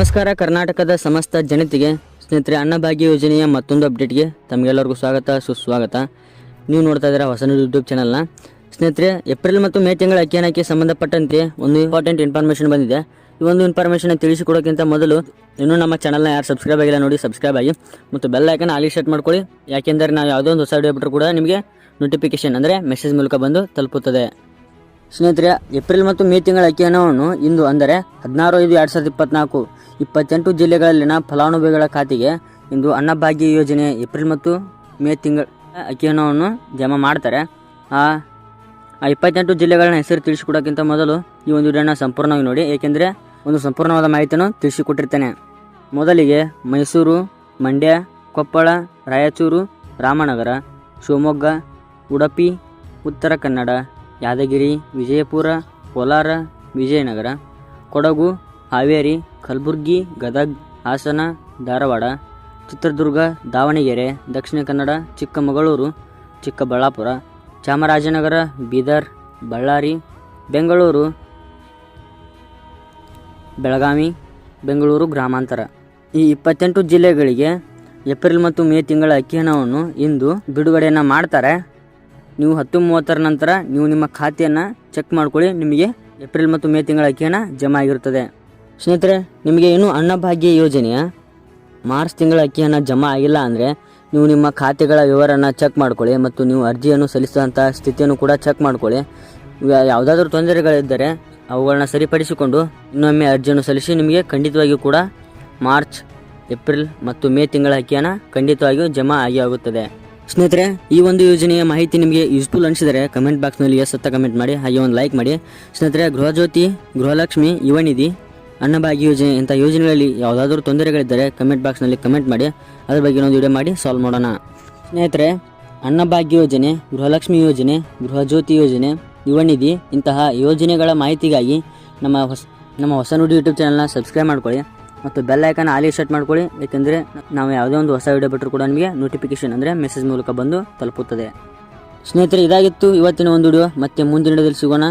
ನಮಸ್ಕಾರ. ಕರ್ನಾಟಕದ ಸಮಸ್ತ ಜನತೆಗೆ ಸ್ನೇಹಿತರೆ, ಅನ್ನಭಾಗ್ಯ ಯೋಜನೆಯ ಮತ್ತೊಂದು ಅಪ್ಡೇಟ್ಗೆ ತಮಗೆಲ್ಲರಿಗೂ ಸ್ವಾಗತ ಸುಸ್ವಾಗತ. ನೀವು ನೋಡ್ತಾ ಇದ್ದೀರಾ ಹೊಸ ಯೂಟ್ಯೂಬ್ ಚಾನಲ್ನ. ಸ್ನೇಹಿತರೆ, ಏಪ್ರಿಲ್ ಮತ್ತು ಮೇ ತಿಂಗಳ ಅಕ್ಕಿ ಹಣಕ್ಕೆ ಸಂಬಂಧಪಟ್ಟಂತೆ ಒಂದು ಇಂಪಾರ್ಟೆಂಟ್ ಇನ್ಫಾರ್ಮೇಷನ್ ಬಂದಿದೆ. ಈ ಒಂದು ಇನ್ಫಾರ್ಮೇಷನ್ ತಿಳಿಸಿಕೊಡೋಕ್ಕಿಂತ ಮೊದಲು ಇನ್ನೂ ನಮ್ಮ ಚಾನಲ್ನ ಯಾರು ಸಬ್ಸ್ಕ್ರೈಬ್ ಆಗಿಲ್ಲ ನೋಡಿ ಸಬ್ಸ್ಕ್ರೈಬ್ ಆಗಿ ಮತ್ತು ಬೆಲ್ ಐಕನ್ ಆಲಿ ಸೆಟ್ ಮಾಡ್ಕೊಳ್ಳಿ. ಯಾಕೆಂದರೆ ನಾವು ಯಾವುದೋ ಒಂದು ಹೊಸ ವಿಡಿಯೋ ಬಿಟ್ಟರು ಕೂಡ ನಿಮಗೆ ನೋಟಿಫಿಕೇಶನ್ ಅಂದರೆ ಮೆಸೇಜ್ ಮೂಲಕ ಬಂದು ತಲುಪುತ್ತದೆ. ಸ್ನೇಹಿತರೆ, ಏಪ್ರಿಲ್ ಮತ್ತು ಮೇ ತಿಂಗಳ ಅಕ್ಕಿ ಹಣವನ್ನು ಇಂದು ಅಂದರೆ 16/5/2024 28 ಜಿಲ್ಲೆಗಳಲ್ಲಿನ ಫಲಾನುಭವಿಗಳ ಖಾತೆಗೆ ಇಂದು ಅನ್ನಭಾಗ್ಯ ಯೋಜನೆ ಏಪ್ರಿಲ್ ಮತ್ತು ಮೇ ತಿಂಗಳ ಅಕ್ಕಿ ಹಣವನ್ನು ಜಮಾ ಮಾಡ್ತಾರೆ. ಆ 28 ಜಿಲ್ಲೆಗಳನ್ನ ಹೆಸರು ತಿಳಿಸಿಕೊಡೋಕ್ಕಿಂತ ಮೊದಲು ಈ ಒಂದು ವಿಡಿಯೋನ ಸಂಪೂರ್ಣವಾಗಿ ನೋಡಿ, ಏಕೆಂದರೆ ಒಂದು ಸಂಪೂರ್ಣವಾದ ಮಾಹಿತಿಯನ್ನು ತಿಳಿಸಿಕೊಟ್ಟಿರ್ತೇನೆ. ಮೊದಲಿಗೆ ಮೈಸೂರು, ಮಂಡ್ಯ, ಕೊಪ್ಪಳ, ರಾಯಚೂರು, ರಾಮನಗರ, ಶಿವಮೊಗ್ಗ, ಉಡುಪಿ, ಉತ್ತರ ಕನ್ನಡ, ಯಾದಗಿರಿ, ವಿಜಯಪುರ, ಕೋಲಾರ, ವಿಜಯನಗರ, ಕೊಡಗು, ಹಾವೇರಿ, ಕಲಬುರಗಿ, ಗದಗ, ಹಾಸನ, ಧಾರವಾಡ, ಚಿತ್ರದುರ್ಗ, ದಾವಣಗೆರೆ, ದಕ್ಷಿಣ ಕನ್ನಡ, ಚಿಕ್ಕಮಗಳೂರು, ಚಿಕ್ಕಬಳ್ಳಾಪುರ, ಚಾಮರಾಜನಗರ, ಬೀದರ್, ಬಳ್ಳಾರಿ, ಬೆಂಗಳೂರು, ಬೆಳಗಾವಿ, ಬೆಂಗಳೂರು ಗ್ರಾಮಾಂತರ ಈ 28 ಜಿಲ್ಲೆಗಳಿಗೆ ಏಪ್ರಿಲ್ ಮತ್ತು ಮೇ ತಿಂಗಳ ಅಕ್ಕಿ ಹಣವನ್ನು ಇಂದು ಬಿಡುಗಡೆಯನ್ನು ಮಾಡ್ತಾರೆ. ನೀವು 10:30 ನಂತರ ನೀವು ನಿಮ್ಮ ಖಾತೆಯನ್ನು ಚೆಕ್ ಮಾಡ್ಕೊಳ್ಳಿ, ನಿಮಗೆ ಏಪ್ರಿಲ್ ಮತ್ತು ಮೇ ತಿಂಗಳ ಅಕ್ಕಿ ಹಣ ಜಮಾ ಆಗಿರುತ್ತದೆ. ಸ್ನೇಹಿತರೆ, ನಿಮಗೆ ಇನ್ನೂ ಅನ್ನಭಾಗ್ಯ ಯೋಜನೆಯ ಮಾರ್ಚ್ ತಿಂಗಳ ಅಕ್ಕಿ ಹಣ ಜಮಾ ಆಗಿಲ್ಲ ಅಂದರೆ ನೀವು ನಿಮ್ಮ ಖಾತೆಗಳ ವಿವರನ್ನು ಚೆಕ್ ಮಾಡ್ಕೊಳ್ಳಿ ಮತ್ತು ನೀವು ಅರ್ಜಿಯನ್ನು ಸಲ್ಲಿಸುವಂಥ ಸ್ಥಿತಿಯನ್ನು ಕೂಡ ಚೆಕ್ ಮಾಡ್ಕೊಳ್ಳಿ. ಯಾವುದಾದ್ರೂ ತೊಂದರೆಗಳಿದ್ದರೆ ಅವುಗಳನ್ನ ಸರಿಪಡಿಸಿಕೊಂಡು ಇನ್ನೊಮ್ಮೆ ಅರ್ಜಿಯನ್ನು ಸಲ್ಲಿಸಿ. ನಿಮಗೆ ಖಂಡಿತವಾಗಿಯೂ ಕೂಡ ಮಾರ್ಚ್, ಏಪ್ರಿಲ್ ಮತ್ತು ಮೇ ತಿಂಗಳ ಅಕ್ಕಿ ಹಣ ಖಂಡಿತವಾಗಿಯೂ ಜಮಾ ಆಗುತ್ತದೆ. ಸ್ನೇಹಿತರೆ, ಈ ಒಂದು ಯೋಜನೆಯ ಮಾಹಿತಿ ನಿಮಗೆ ಯೂಸ್ಫುಲ್ ಅನಿಸಿದರೆ ಕಮೆಂಟ್ ಬಾಕ್ಸ್ನಲ್ಲಿ ಎಸ್ ಅಂತ ಕಮೆಂಟ್ ಮಾಡಿ, ಹಾಗೆ ಒಂದು ಲೈಕ್ ಮಾಡಿ. ಸ್ನೇಹಿತರೆ, ಗೃಹಜ್ಯೋತಿ, ಗೃಹಲಕ್ಷ್ಮಿ, ಯುವನಿಧಿ, ಅನ್ನಭಾಗ್ಯ ಯೋಜನೆ ಇಂಥ ಯೋಜನೆಗಳಲ್ಲಿ ಯಾವುದಾದ್ರೂ ತೊಂದರೆಗಳಿದ್ದರೆ ಕಮೆಂಟ್ ಬಾಕ್ಸ್ನಲ್ಲಿ ಕಮೆಂಟ್ ಮಾಡಿ, ಅದ್ರ ಬಗ್ಗೆ ಒಂದು ವಿಡಿಯೋ ಮಾಡಿ ಸಾಲ್ವ್ ಮಾಡೋಣ. ಸ್ನೇಹಿತರೆ, ಅನ್ನಭಾಗ್ಯ ಯೋಜನೆ, ಗೃಹಲಕ್ಷ್ಮಿ ಯೋಜನೆ, ಗೃಹಜ್ಯೋತಿ ಯೋಜನೆ, ಯುವನಿಧಿ ಇಂತಹ ಯೋಜನೆಗಳ ಮಾಹಿತಿಗಾಗಿ ನಮ್ಮ ಹೊಸ ನುಡಿ ಯೂಟ್ಯೂಬ್ ಚಾನಲ್ನ ಸಬ್ಸ್ಕ್ರೈಬ್ ಮಾಡ್ಕೊಳ್ಳಿ ಮತ್ತು ಬೆಲ್ ಐಕನ್ ಆಲಿ ಸೆಟ್ ಮಾಡ್ಕೊಳ್ಳಿ. ಏಕೆಂದರೆ ನಾವು ಯಾವುದೇ ಒಂದು ಹೊಸ ವಿಡಿಯೋ ಬಿಟ್ಟರು ಕೂಡ ನಿಮಗೆ ನೋಟಿಫಿಕೇಶನ್ ಅಂದರೆ ಮೆಸೇಜ್ ಮೂಲಕ ಬಂದು ತಲುಪುತ್ತದೆ. ಸ್ನೇಹಿತರೆ, ಇದಾಗಿತ್ತು ಇವತ್ತಿನ ಒಂದು ವಿಡಿಯೋ. ಮತ್ತೆ ಮುಂದಿನ ವಿಡಿಯೋದಲ್ಲಿ ಸಿಗೋಣ.